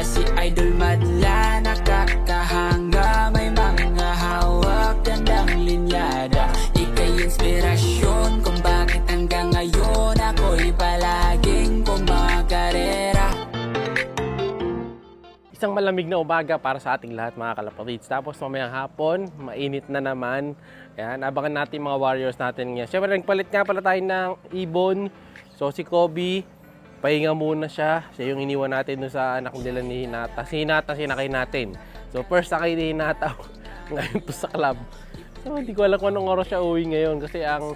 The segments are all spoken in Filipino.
si Idol Madla, nakakahanga, may mga hawak, gandang linyada. Ika'y inspirasyon kung bakit hanggang ngayon ako'y palaging kumakarera. Isang malamig na umaga para sa ating lahat mga kalapatids. Tapos mamayang hapon, mainit na naman. Ayan, abangan natin mga warriors natin ngayon. Siyempre, nagpalit nga pala tayo ng ibon. So si Kobe, pahinga muna siya. Siya yung iniwan natin dun sa anak nila ni Hinata. Si Hinata, sinakay natin. So first sakay ni Hinata ngayon po sa club. So hindi ko alam kung anong oras siya uwi ngayon. Kasi ang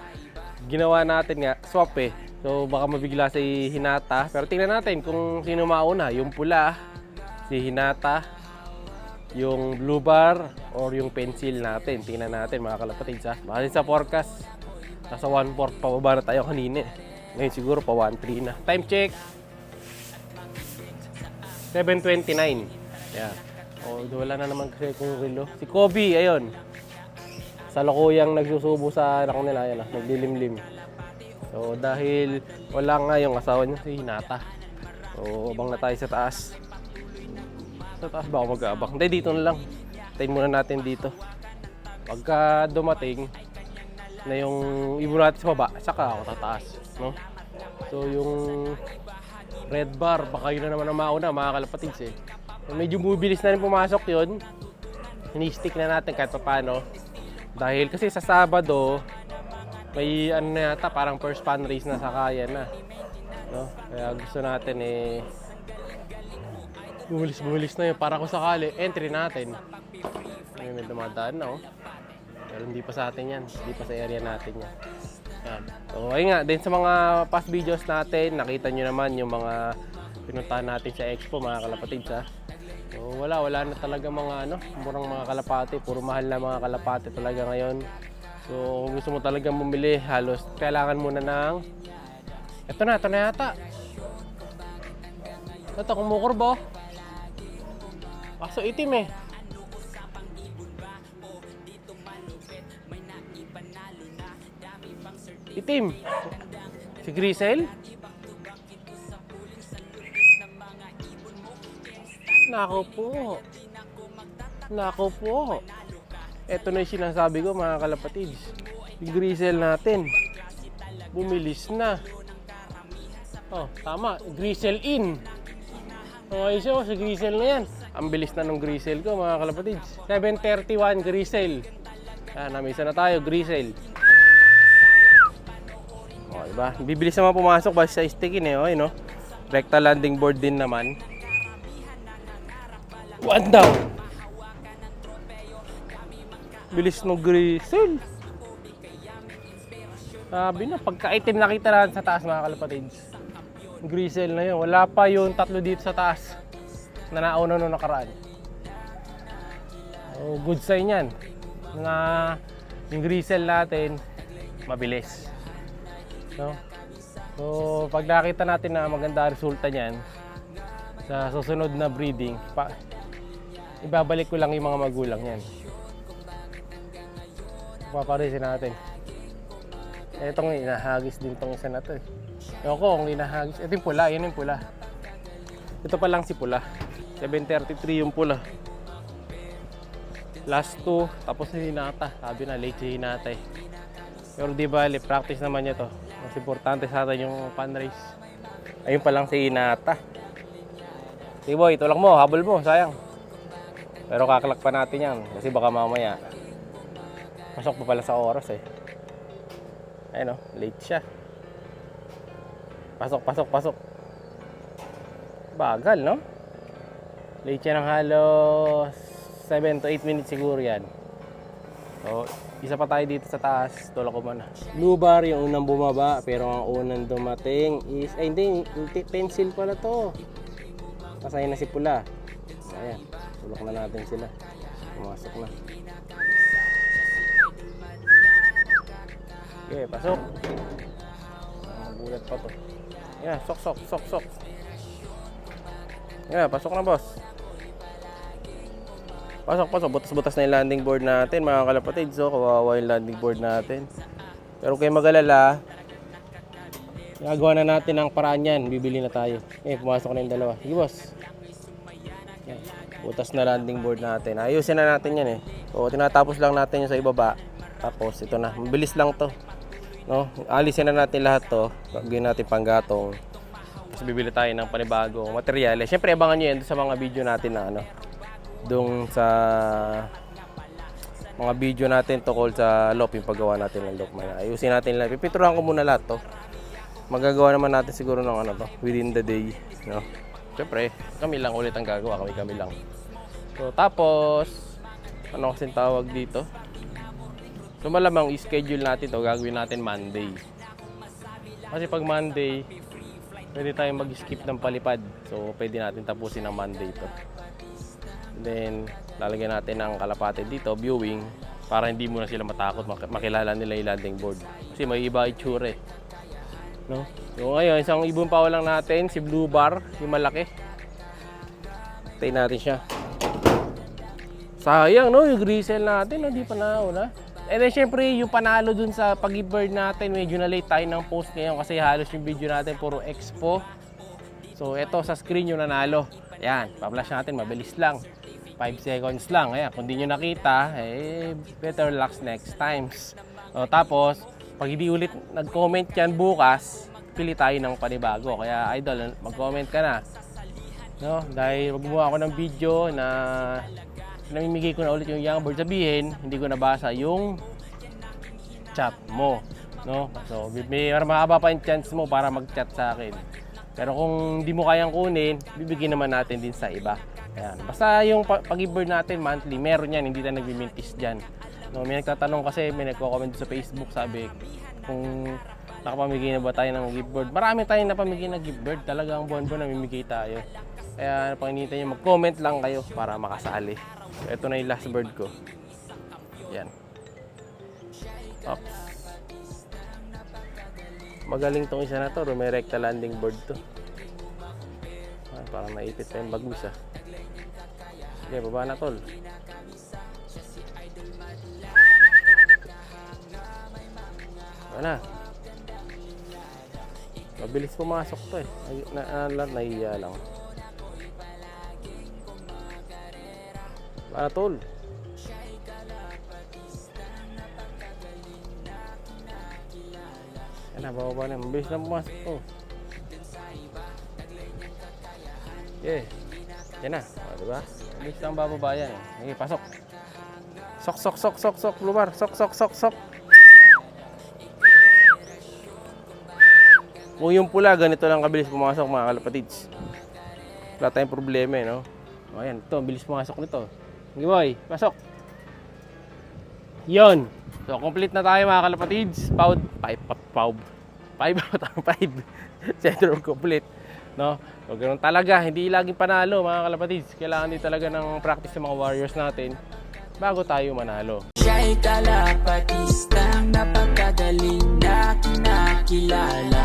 ginawa natin nga, swap eh. So baka mabigla si Hinata. Pero tingnan natin kung sino mauna. Yung pula, si Hinata, yung blue bar, or yung pencil natin. Tingnan natin mga kalapatids ha. Baka sa forecast, nasa 1/4 pababa na tayo kanina. Ngayon siguro pa 1/3 na. Time check. 7:29. Yan. O, wala na naman kasi kung relo. Si Kobe, ayun. Sa lokuyang nagsusubo sa anak nila, yan, naglilimlim. So, dahil wala nga yung asawa niya, si Hinata. So, abang na tayo sa taas. Sa taas ba ako mag-aabang? Hindi, dito na lang. Tayin muna natin dito. Pagka dumating na yung ibon natin sa baba, saka ako tataas. No? So, yung red bar, baka yun na naman ang mauna, mga kalapatids eh. So, medyo bubilis na rin pumasok yun. Hini-stick na natin kahit paano. Dahil kasi sa Sabado, may ano na yata, parang first fan race na sa kaya na. No? Kaya gusto natin eh, bumilis na yun para kung sakali, entry natin. May dumadaan na oh. Pero hindi pa sa atin yan, hindi pa sa area natin yan. Yan. So ayun nga, din sa mga past videos natin, nakita nyo naman yung mga pinuntahan natin sa expo mga kalapatids ha. So wala na talaga mga murang mga kalapati, puro mahal na mga kalapati talaga ngayon. So kung gusto mo talaga bumili, halos kailangan muna ng ito na yata. Ito kumukurbo. Kaso itim eh. Itim. Si Grisel. Nako po. Ito na yung sinasabi ko mga kalapatids. Si Grisel natin. Bumilis na. Oh, tama. Grisel in. Okay, so si Grisel na yan. Ang bilis na nung Grisel ko mga kalapatids. 7:31 Grisel. Yan, namisa na tayo Grisel. O, diba? Bibilis naman pumasok basta sa stickin eh. Okay, no? Rectal landing board din naman. One down. Bilis nung Grisel. Sabi na, pagka-itim nakita natin sa taas mga kalapatids. Grisel na yun. Wala pa yung tatlo dito sa taas na nauna nung nakaraan. So, good sign yan na yung Grisel natin mabilis. No? So pag nakita natin na maganda resulta niyan sa susunod na breeding, ibabalik ko lang yung mga magulang yan. Paparisin natin. Itong inahagis din tong isa na to eh. Ewan ko kung inahagis. Ito yung pula, yun yung pula. Ito pa lang si pula. 7:33 yung pula. Last 2, tapos si Hinata. Sabi na late si Hinata eh. Pero di bali, practice naman niya to. Mas importante sa atin yung fan race. Ayun pa lang si Hinata. Sige boy, tulak mo, habol mo, sayang. Pero kakalak pa natin yan. Kasi baka mamaya pasok pa pala sa oras eh. Ayun o, late siya. Pasok. Bagal, no? Late siya ng halos 7 to 8 minutes siguro yan. So, isa pa tayo dito sa taas. Tulak ko muna. Blue bar yung unang bumaba. Pero ang unang dumating is... Ay, hindi. Pencil pala to. Masaya na si pula. Ayan. Tulak na natin sila. Pumasok na. Okay, pasok. Magulat pa to. Yeah, sok. Yeah, pasok na boss. Pasok. Butas-butas na yung landing board natin mga kalapatids. So, kawawa yung landing board natin. Pero kayo mag-alala, nagawa na natin ang paraan yan. Bibili na tayo. Pumasok na yung dalawa. Sige boss. Butas na landing board natin. Ayusin na natin yan eh. So, tinatapos lang natin yung sa ibaba. Tapos, ito na. Mabilis lang to. No? Alisin na natin lahat to. Gagawin natin panggatong. Tapos, bibili tayo ng panibagong materyales. Siyempre, abangan nyo yan sa mga video natin na ano. Doon sa mga video natin tungkol sa lock, yung paggawa natin ng lock. Ayusin natin lang. Pipinturahan ko muna lahat to. Magagawa naman natin siguro ng ano to, within the day. No? Siyempre, kami lang ulit ang gagawa. Kami lang. So, tapos, ano kasing tawag dito? So, malamang i-schedule natin to. Gagawin natin Monday. Kasi pag Monday, pwede tayong mag-skip ng palipad. So, pwede natin tapusin ng Monday to. Then, lalagyan natin ng kalapate dito, viewing, para hindi muna sila matakot, makilala nila yung landing board. Kasi may iba itsura eh. No? So, ngayon, isang ibon pa lang natin, si Blue Bar, yung malaki. Tayo natin siya. Sayang, no? Yung grisel natin, no? Di pa nauna. And then, syempre, yung panalo dun sa pag-bird natin, medyo na late tayo ng post ngayon kasi halos yung video natin puro expo. So, eto sa screen yung nanalo. Ayan, pa-flash natin, mabilis lang. 5 seconds lang. Ayan, kung di nyo nakita, eh, better luck next times. O, tapos, pag hindi ulit nag-comment yan bukas, pili tayo ng panibago. Kaya, idol, mag-comment ka na. No? Dahil gumawa ako ng video na namimigay ko na ulit yung young bird, sabihin hindi ko nabasa yung chat mo, no? So may mahaba pa yung chance mo para mag-chat sa akin. Pero kung hindi mo kayang kunin, bibigyan naman natin din sa iba. Ayan. Basta yung pag-bird natin monthly, meron yan, hindi tayo nagmi-mintis dyan. No, may nagtatanong kasi, may nagko-comment sa Facebook, sabi kung nakapamigay na ba tayo ng gift bird. Marami tayong napamigay na gift bird, talagang buwan-buwan namimigay tayo. Kaya pag hinihintay nyo, mag-comment lang kayo para makasali. So, ito na yung last bird ko. Yan. Oops. Magaling tong isa na to. Rumirekta landing bird to. Parang naipit pa yung bagus ah. Sige, baba na tol. Ano? Mabilis pumasok to eh. Nahiya lang. Para tol. Yan na, bababa na. Mabilis na pumasok to. Yeah. Yan na. O, diba? Mabilis na ang bababa yan. Okay, pasok. Sok. Lubar. Sok. Kung yung pula, ganito lang kabilis pumasok mga kalapatids. Wala tayong problema eh, no? O, yan. Ito, bilis pumasok nito. Sige boy, pasok. Yon. So, complete na tayo mga kalapatids. 5. Syndrome complete. No? So, ganoon talaga. Hindi laging panalo mga kalapatids. Kailangan din talaga ng practice ng mga warriors natin bago tayo manalo. Siya'y kalapatistang napakagaling na kinakilala.